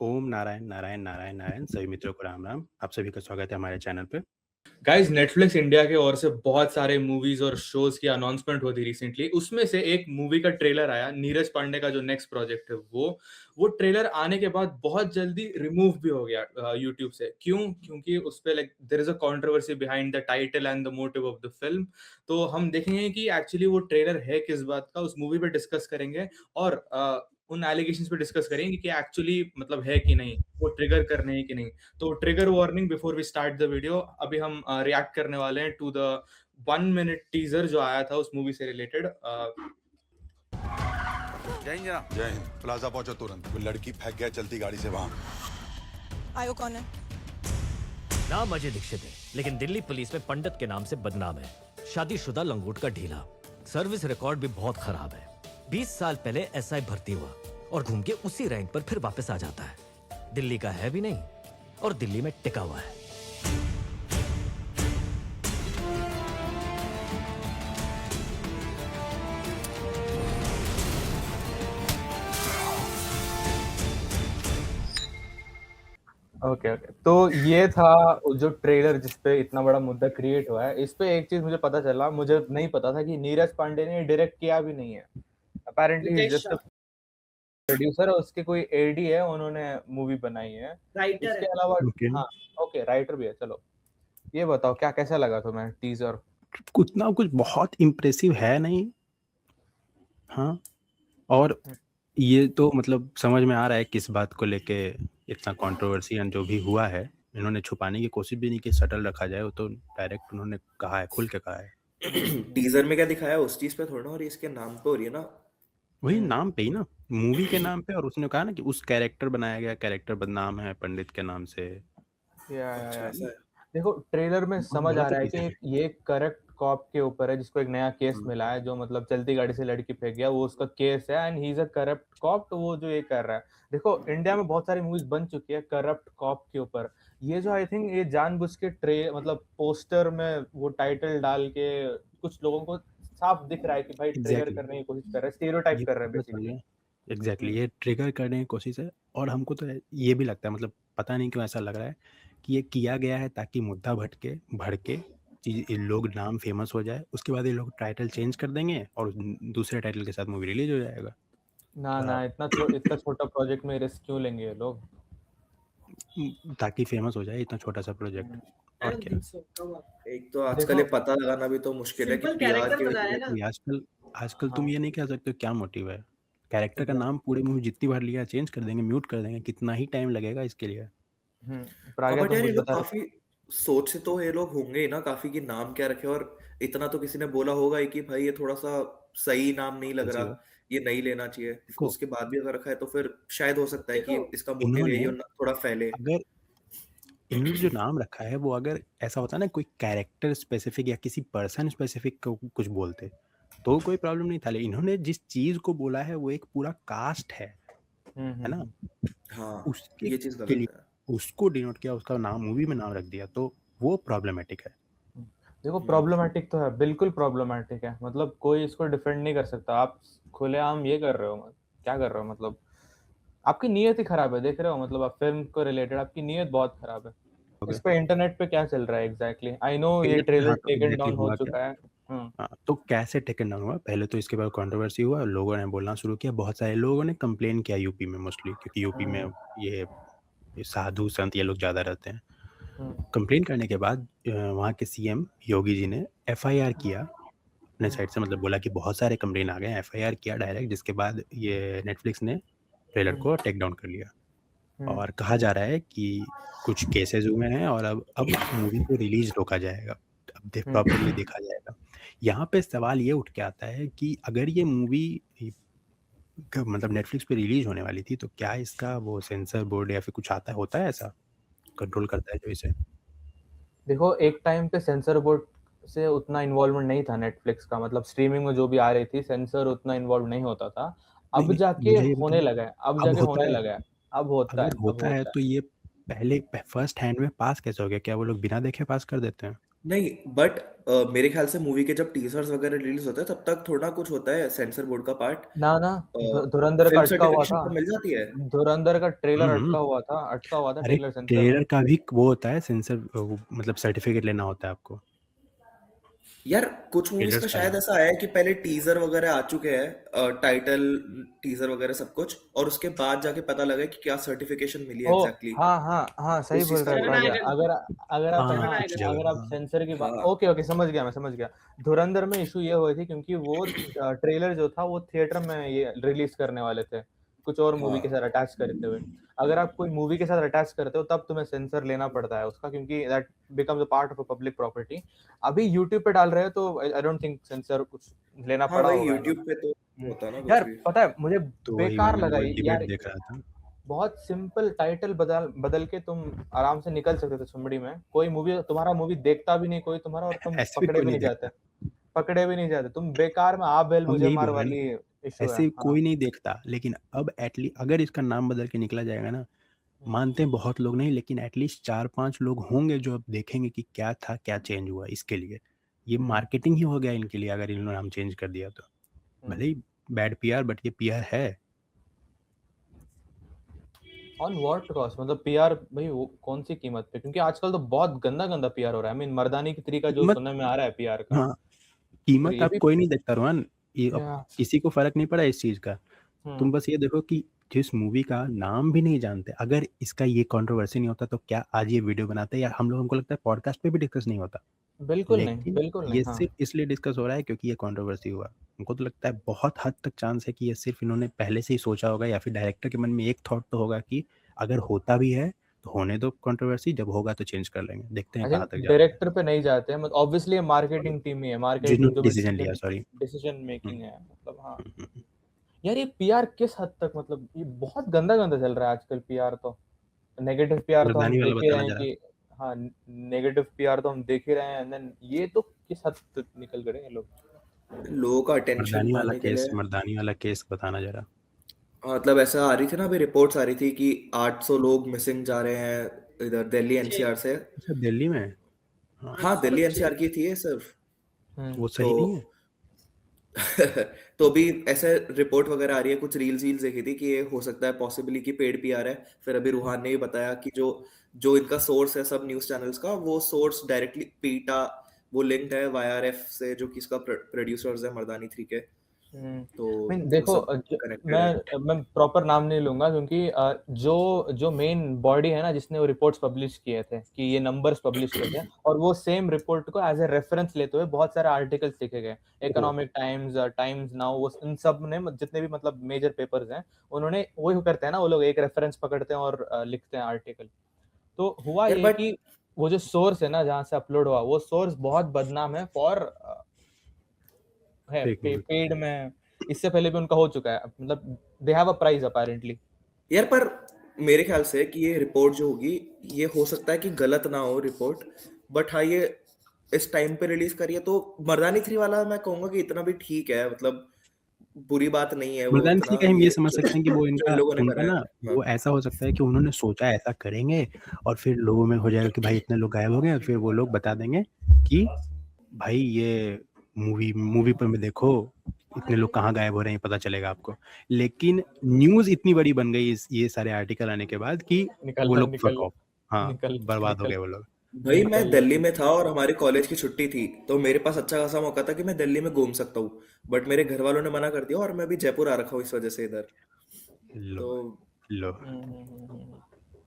ओम नारायण नारायण नारायण नारायण सभी मित्रों को राम राम। आप सभी का स्वागत है हमारे चैनल पे। गाइस नेटफ्लिक्स इंडिया की ओर से बहुत सारे मूवीज और शोज की अनाउंसमेंट हुई थी रिसेंटली। उसमें से एक मूवी का ट्रेलर आया, नीरज पांडे का जो नेक्स्ट प्रोजेक्ट है वो ट्रेलर आने के बाद बहुत जल्दी रिमूव भी हो गया यूट्यूब से। क्यों? क्योंकि उस पे like there is a controversy behind the title and the motive of the film. तो हम देखेंगे कि एक्चुअली वो ट्रेलर है किस बात का, उस मूवी पे डिस्कस करेंगे और उन एलिगेशंस पे डिस्कस करेंगे कि एक्चुअली मतलब है कि नहीं, वो ट्रिगर करने हैं कि नहीं। तो trigger warning before we start the video. अभी हम रिएक्ट करने वाले हैं टू द 1 मिनट टीजर जो आया था उस मूवी से रिलेटेड। जय हिंद जनाब। जय हिंद। प्लाजा पहुंचो तुरंत। कोई लड़की फेंक गया चलती गाड़ी से वहां। आयो कौन है? नाम अजय दीक्षित है, लेकिन दिल्ली पुलिस में पंडित के नाम से बदनाम है। शादीशुदा लंगोट का ढीला, सर्विस रिकॉर्ड भी बहुत खराब है। 20 साल पहले एसआई भर्ती हुआ और घूम के उसी रैंक पर फिर वापस आ जाता है। दिल्ली का है भी नहीं और दिल्ली में टिका हुआ है। ओके ओके, तो ये था जो ट्रेलर जिसपे इतना बड़ा मुद्दा क्रिएट हुआ है। इस पे एक चीज मुझे पता चला, मुझे नहीं पता था कि नीरज पांडे ने डायरेक्ट किया भी नहीं है। अपेरेंटली जस्ट प्रोड्यूसर और उसके कोई एडी है, उन्होंने मूवी बनाई है। इसके अलावा Okay. हाँ, ओके, राइटर भी है। चलो ये बताओ क्या कैसा लगा तुम्हें टीजर? कुछ बहुत इम्प्रेसिव है नहीं। हाँ, और ये तो मतलब समझ में आ रहा है किस बात को लेके इतना कंट्रोवर्सी जो भी हुआ है। इन्होंने छुपाने की कोशिश भी नहीं की, सटल रखा जाए। वो तो डायरेक्ट उन्होंने कहा है, खुल के कहा है। टीजर में क्या दिखाया उस चीज पे थोड़ा, और इसके नाम पे हो रही है ना। वही नाम पे ही ना, मूवी के नाम पे। और उसने कहा ना कि उस कैरेक्टर बनाया गया, कैरेक्टर बदनाम है पंडित के नाम से। अच्छा ऐसा है। देखो ट्रेलर में बहुत समझ आ गलत रहा है चीज़ है। कि ये करेक्ट कॉप के ऊपर है, जिसको एक नया केस मिला है, जो मतलब चलती गाड़ी से लड़की फेंक गया, वो उसका केस है and he is a corrupt cop. तो वो जो ये कर रहा है, देखो इंडिया में बहुत सारी मूवीज बन चुकी है करप्ट कॉप के ऊपर। ये जो आई थिंक ये जानबूझ के मतलब पोस्टर में वो टाइटल डाल के कुछ लोगों को साफ दिख रहा है कि भाई ट्रिगर एग्जैक्टली, करने की कोशिश कर रहे हैं, स्टीरियोटाइप ये कर रहे हैं पता चल बेसिकली। गया। एग्जैक्टली, ये ट्रिगर करने की कोशिश है। और हमको तो ये भी लगता है, मतलब पता नहीं क्यों ऐसा लग रहा है कि ये किया गया है ताकि मुद्दा भड़के चीज, लोग नाम फेमस हो जाए। उसके बाद ये लोग टाइटल चेंज कर देंगे और दूसरे टाइटल के साथ मूवी रिलीज हो जाएगा। ना इतना छोटा प्रोजेक्ट में रिस्क क्यों लेंगे ये लोग? ताकि फेमस हो जाए इतना छोटा सा प्रोजेक्ट। और क्या। एक तो आजकल देखो ये पता लगाना भी तो मुश्किल है कि पीआर की वजह से। ये आजकल आजकल तुम हाँ, ये नहीं कह सकते हो क्या मोटिव है। कैरेक्टर का नाम एग्जैक्टली। पूरी मूवी जितनी बार लिया चेंज कर देंगे, म्यूट कर देंगे। कितना ही टाइम लगेगा इसके लिए। प्राज्ञा बट तुम यार कुछ ये लोग बता रहे काफी सोच से तो ये लोग होंगे ही ना काफी कि नाम क्या रखे। और इतना तो किसी ने बोला होगा ही कि भाई ये थोड़ा सा सही नाम नहीं लग एक्सपेंसिव रहा, है। ये नहीं लेना चाहिए। देखो, उसके बाद भी अगर रखा है तो फिर शायद हो सकता है कि इसका मोटिव इन्होंने यही हो थोड़ा फैले। अगर इन्होंने जो नाम रखा है वो अगर ऐसा होता ना, कोई कैरेक्टर स्पेसिफिक या किसी पर्सन स्पेसिफिक को कुछ बोलते तो कोई प्रॉब्लम नहीं था। लेकिन इन्होंने जिस चीज को बोला है वो एक पूरा कास्ट है ना। हाँ, उसके ये चीज के गलत लिए है। उसको डिनोट किया, उसका नाम मूवी में नाम रख दिया, तो वो प्रॉब्लमेटिक है। देखो प्रॉब्लमेटिक तो है, बिल्कुल प्रॉब्लमेटिक है। मतलब कोई इसको डिफेंड नहीं कर सकता। आप खुलेआम ये कर रहे हो, क्या कर रहे हो? मतलब आपकी नीयत ही खराब है, देख रहे हो? मतलब आप फिल्म को रिलेटेड आपकी नीयत बहुत खराब है। हो इस गया। पे इंटरनेट पे क्या चल रहा है एग्जैक्टली? आई नो ये ट्रेलर हाँ, तो टेकन एग्जैक्टली डाउन हो हुआ क्या। चुका है। हाँ, तो कैसे टेकन डाउन हुआ? पहले तो इसके बाद कंट्रोवर्सी हुआ, लोगों ने बोलना शुरू किया। बहुत सारे लोगों ने कंप्लेन किया यूपी में, मोस्टली क्योंकि यूपी में ये साधु संत ये लोग ज़्यादा रहते हैं। कंप्लेन करने के बाद वहाँ के सीएम योगी जी ने एफआईआर किया अपने साइड से। मतलब बोला कि बहुत सारे कंप्लेन आ गए, एफआईआर किया डायरेक्ट। जिसके बाद ये नेटफ्लिक्स ने ट्रेलर को टेक डाउन कर लिया। और कहा जा रहा है कि कुछ केसेस हुए हैं और अब मूवी को रिलीज रोका जाएगा। अब प्रॉपरली देखा जाएगा। यहाँ पे सवाल ये उठ के आता है कि अगर ये मूवी मतलब नेटफ्लिक्स पे रिलीज होने वाली थी, तो क्या इसका वो सेंसर बोर्ड या फिर कुछ होता है ऐसा कंट्रोल करता है जो इसे। देखो एक टाइम पे सेंसर बोर्ड से उतना इन्वॉल्वमेंट नहीं था नेटफ्लिक्स का। मतलब स्ट्रीमिंग में जो भी आ रही थी, सेंसर उतना इन्वॉल्व नहीं होता था। नहीं अब नहीं, जाके मुझे ये होने बताओ, लगा है, अब अब जाके होता होने है। लगा है। अब होता है, अगर अब होता है होता है। तो ये पहले फर्स्ट हैंड में पास कैसे हो गया? क्या वो लोग बिना देखे पास कर देते हैं? नहीं, बट मेरे ख्याल से मूवी के जब टीजर्स वगैरह रिलीज होते हैं तब तक थोड़ा कुछ होता है सेंसर बोर्ड का पार्ट। ना ना, धुरंधर का फिल्म अटका हुआ सर्टिफिकेशन था, तो मिल जाती है। धुरंधर का ट्रेलर हम्म। अटका हुआ था अरे ट्रेलर सेंसर में। ट्रेलर का भी वो होता है सेंसर, मतलब सर्टिफिकेट लेना होता है आपको यार कुछ मूवीज ट्रेलर्स का का शायद ही। ऐसा आया है कि पहले टीजर वगैरह आ चुके हैं, टाइटल टीजर वगैरह सब कुछ, और उसके बाद जाके पता लगा कि क्या सर्टिफिकेशन मिली है ओ एग्जैक्टली। हाँ हाँ हाँ, सही उस चीज बोल का रहा है बोल रहा प्राज्ञा। हूँ। अगर अगर आप हाँ हाँ कुछ जगह अगर आप हाँ। सेंसर की बात, हाँ ओके ओके, समझ गया, मैं समझ गया। धुरंधर में इशू ये हुई थी क्योंकि वो ट्रेलर जो था वो थिएटर में ये रिलीज करने वाले थे, कुछ और मूवी के हाँ साथ अटैच करते हुए। अगर आप कोई मूवी के साथ अटैच करते हो तब तुम्हें सेंसर लेना पड़ता है उसका, क्योंकि that becomes a part of a public property. अभी यूट्यूब पे डाल रहे हो तो आई डोंट थिंक सेंसर कुछ लेना हाँ, पड़ा वही होगा यूट्यूब इन्होंने। पे तो होता ना कुछ यार भी। पता है मुझे तो वही बेकार मैं लगा वो डिबेट यार, देख रहा था। बहुत सिंपल टाइटल बदल बदल के तुम आराम से निकल सकते थे सुमड़ी में। कोई मूवी, तुम्हारा मूवी देखता भी नहीं कोई तुम्हारा, और तुम ऐसे भी कोई नहीं देखता। पकड़े भी नहीं जाते तुम, बेकार में आ बेल हम मुझे यही मार बोल रहे हैं वाली ना, इशू है। ऐसे हाँ कोई नहीं देखता, लेकिन अब एटलीस्ट अगर इसका नाम बदल के निकला जाएगा ना, मानते हैं बहुत लोग नहीं, लेकिन एटलीस्ट 4-5 लोग होंगे जो अब देखेंगे कि क्या था, क्या चेंज हुआ इसके लिए। ये मार्केटिंग ही हो गया इनके लिए अगर इन्होंने नाम चेंज कर दिया तो। भले ही बैड पीआर, बट ये पीआर है। ऑन व्हाट कॉस्ट, मतलब पीआर भाई वो कौन सी कीमत पे? क्योंकि आजकल तो बहुत गंदा गंदा पीआर हो रहा है। आई मीन मर्दानी की तरीका जो कीमत, सुनने में आ रहा है पीआर का, हाँ, और कीमत ये अब भी कोई नहीं देखता रोहन। ये अब या, किसी को फ़र्क नहीं पड़ा इस चीज़ का। तुम बस ये देखो कि जिस मूवी का नाम भी नहीं जानते, अगर इसका ये कंट्रोवर्सी नहीं होता तो क्या आज ये वीडियो बनाते, या हम लोगों को लगता है पॉडकास्ट पे भी डिस्कस नहीं होता। लेकिन बिल्कुल नहीं ये हाँ। सिर्फ इसलिए डिस्कस हो रहा है क्योंकि ये कंट्रोवर्सी हुआ। हमको तो लगता है बहुत हद तक चांस है कि ये सिर्फ इन्होंने पहले से ही सोचा होगा, या फिर डायरेक्टर के मन में एक थॉट तो होगा कि अगर होता भी है तो होने दो कंट्रोवर्सी, जब होगा तो चेंज कर लेंगे, देखते हैं आई कहाँ थिंक तक जाता है। डायरेक्टर पे नहीं जाते हैं, मतलब ऑब्वियसली मार्केटिंग टीम ही है, मार्केटिंग जिन्होंने जो भी डिसीजन लिया, सॉरी। डिसीजन हम्म, मेकिंग है, मतलब हाँ। हम्म। यार ये पीआर किस हद तक, मतलब ये बहुत गंदा गंदा चल रहा है आजकल पीआर तो। नेगेटिव पीआर तो हम मर्दानी वाला देख ही रहे बताना हैं जरा। कि, हाँ नेगेटिव पीआर तो हम देख ही रहे हैं, एंड देन ये तो किस हद तक निकल गए ये लोग। लोगों का अटेंशन पाने के लिए। मर्दानी वाला केस बताना जरा। मतलब ऐसा आ रही थी ना, अभी रिपोर्ट्स आ रही थी कि 800 लोग मिसिंग जा रहे हैं इधर दिल्ली एनसीआर से। अच्छा दिल्ली में? हाँ, हाँ, दिल्ली एनसीआर की थी ये सिर्फ। हम्म वो तो सही नहीं है। तो अभी ऐसे रिपोर्ट वगैरह आ रही है, कुछ रील्स वील्स देखी थी कि ये हो सकता है पॉसिबली कि पेड पीआर है। फिर अभी रूहान ने भी बताया कि जो जो इनका सोर्स है सब न्यूज चैनल्स का, वो सोर्स डायरेक्टली पीटा, वो लिंक्ड है वाईआरएफ से जो कि इसका प्रोड्यूसर्स है मर्दानी 3 के। तो I mean, वो देखो सब कनेक्टेड है। मैं प्रॉपर नाम नहीं लूंगा क्योंकि जो जो मेन बॉडी है ना जिसने वो रिपोर्ट्स पब्लिश किए थे कि ये नंबर्स पब्लिश किए थे, और वो सेम रिपोर्ट को एज ए रेफरेंस लेते हुए बहुत सारे आर्टिकल्स लिखे गए, इकोनॉमिक टाइम्स, टाइम्स नाउ, वो इन सब ने जितने भी मतलब मेजर पेपर्स हैं, उन्होंने वही करते हैं ना, वो लोग एक रेफरेंस पकड़ते हैं और लिखते हैं आर्टिकल। तो हुआ यार ये बट कि वो जो सोर्स है ना जहाँ से अपलोड हुआ, वो सोर्स बहुत बदनाम है फॉर है फेक न्यूज। पेड में। इससे पहले भी उनका हो चुका है, मतलब they have a price apparently. यार पर मेरे ख्याल से कि ये रिपोर्ट जो होगी, ये हो सकता है कि गलत ना हो रिपोर्ट, बट हाँ ये इस टाइम पे रिलीज करिए तो मर्दानी 3 वाला मैं कहूंगा कि इतना भी ठीक है, मतलब बुरी बात नहीं है वो मर्दानी इतना, 3 का हम ये ये समझ सकते हैं कि वो जो इन इनका लोगों ने उनका करा है। ना, हाँ वो ऐसा हो सकता है कि उन्होंने सोचा ऐसा करेंगे, और फिर लोगों में हो जाएगा कि भाई इतने लोग गायब हो गए, और फिर वो लोग बता देंगे कि भाई ये मूवी पर में देखो इतने लोग कहाँ गायब हो रहे हैं, पता चलेगा आपको। लेकिन न्यूज़ इतनी बड़ी बन गई ये सारे आर्टिकल आने के बाद कि निकल वो लोग फक निकल ऑफ। हाँ, निकल बर्बाद हो निकल गए वो लोग। भाई, मैं निकल दिल्ली में था और हमारे कॉलेज की छुट्टी थी, तो मेरे पास अच्छा खासा मौका था कि मैं दिल्ली में घूम सकता हूँ, बट मेरे घर वालों ने मना कर दिया और मैं अभी जयपुर आ रखा हूँ इस वजह से इधर। लो तो लो।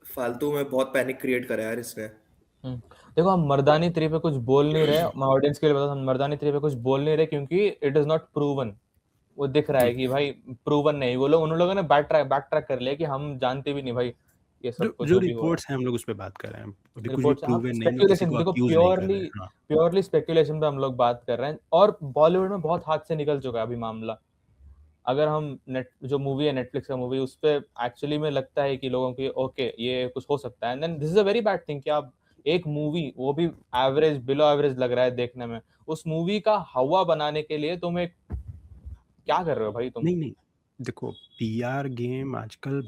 फालतू में बहुत पैनिक क्रिएट करा यार इसने। देखो हम मर्दानी 3 पे कुछ बोल नहीं रहे, मैं ऑडियंस के लिए बता, हम मर्दानी 3 पे कुछ बोल नहीं रहे क्योंकि इट इज नॉट प्रूवन। वो दिख रहा है कि भाई प्रूवन नहीं, वो लोग उन लोगों ने बैक ट्रैक कर लिया कि हम जानते भी नहीं भाई ये जो सब कुछ जो जो भी हो रहा रिपोर्ट्स हैं हम लोग उस पर बात कर रहे हैं, अभी है। कुछ भी रिपोर्ट्स हम प्रूवन नहीं, और किसी स्पेकुलेशन, को देखो अक्यूज नहीं कर रहे हैं। हाँ, प्योरली स्पेकुलेशन पे हम लोग बात कर रहे हैं, और बॉलीवुड में बहुत हाथ से निकल चुका है अभी मामला। अगर हम नेट जो मूवी है नेटफ्लिक्स का मूवी, उस पे एक्चुअली में लगता है कि लोगों की ओके ये कुछ हो सकता है, and then this is a very bad thing कि आप एक मूवी, वो भी एवरेज बिलो एवरेज लग रहा है देखने में, उस मूवी का हवा बनाने के लिए तुम एक क्या कर रहे हो भाई तुम। नहीं नहीं, देखो पीआर गेम आजकल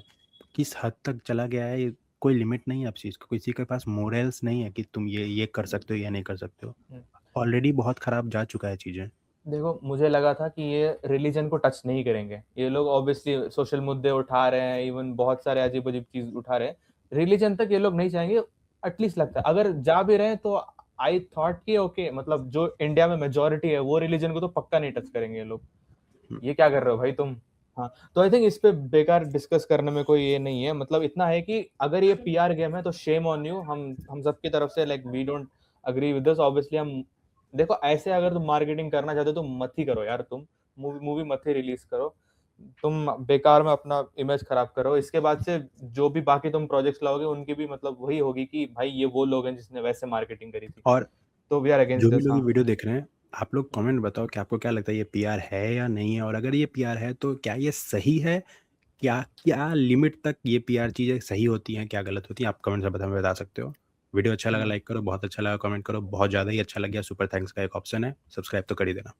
किस हद तक चला गया है, कोई लिमिट नहीं है अब चीज़ को, किसी के पास मोरल्स नहीं है कि तुम ये कर सकते हो या नहीं कर सकते हो। हुँ। ऑलरेडी बहुत खराब जा चुका है चीज़ें। देखो, मुझे लगा था कि ये रिलीजन को टच नहीं करेंगे। ये लोग ऑब्वियसली सोशल मुद्दे उठा रहे हैं, इवन बहुत सारे अजीब-अजीब चीज़ उठा रहे हैं। रिलीजन तक ये लोग नहीं जाएँगे, एटलीस्ट लगता है। अगर जा भी रहे हैं तो आई थॉट कि ओके, मतलब जो इंडिया में मेजॉरिटी है, वो रिलीजन को तो पक्का नहीं टच करेंगे ये लोग। हुँ। ये क्या कर रहे हो भाई तुम? हाँ, तो आई थिंक इस पे बेकार डिस्कस करने में कोई ये नहीं है। मतलब इतना है कि अगर ये पीआर गेम है तो शेम ऑन यू। हम सबकी तरफ से like we don't agree with this. Obviously हम देखो, ऐसे अगर तुम मार्केटिंग करना चाहते हो तो मत ही करो यार तुम। मूवी मत ही रिलीज़ करो। तुम बेकार में अपना इमेज खराब करो। इसके बाद से जो भी बाकी तुम प्रोजेक्ट्स लाओगे उनकी भी मतलब वही होगी कि भाई ये वो लोग हैं जिसने वैसे मार्केटिंग करी थी। और तो वी आर अगेंस्ट जो भी दिस। लोग ये हाँ। वीडियो देख रहे हैं, आप लोग कमेंट बताओ कि आपको क्या लगता है ये पीआर है या नहीं है? और अगर ये पीआर है तो क्या ये सही है? क्या क्या लिमिट तक ये पीआर चीज़ें सही होती हैं, क्या गलत होती हैं? आप कमेंट से बता सकते हो। वीडियो अच्छा लगा हुँ। लाइक करो, बहुत अच्छा लगा कमेंट करो, बहुत ज़्यादा ही अच्छा लग गया सुपर थैंक्स का एक ऑप्शन है, सब्सक्राइब तो कर ही देना।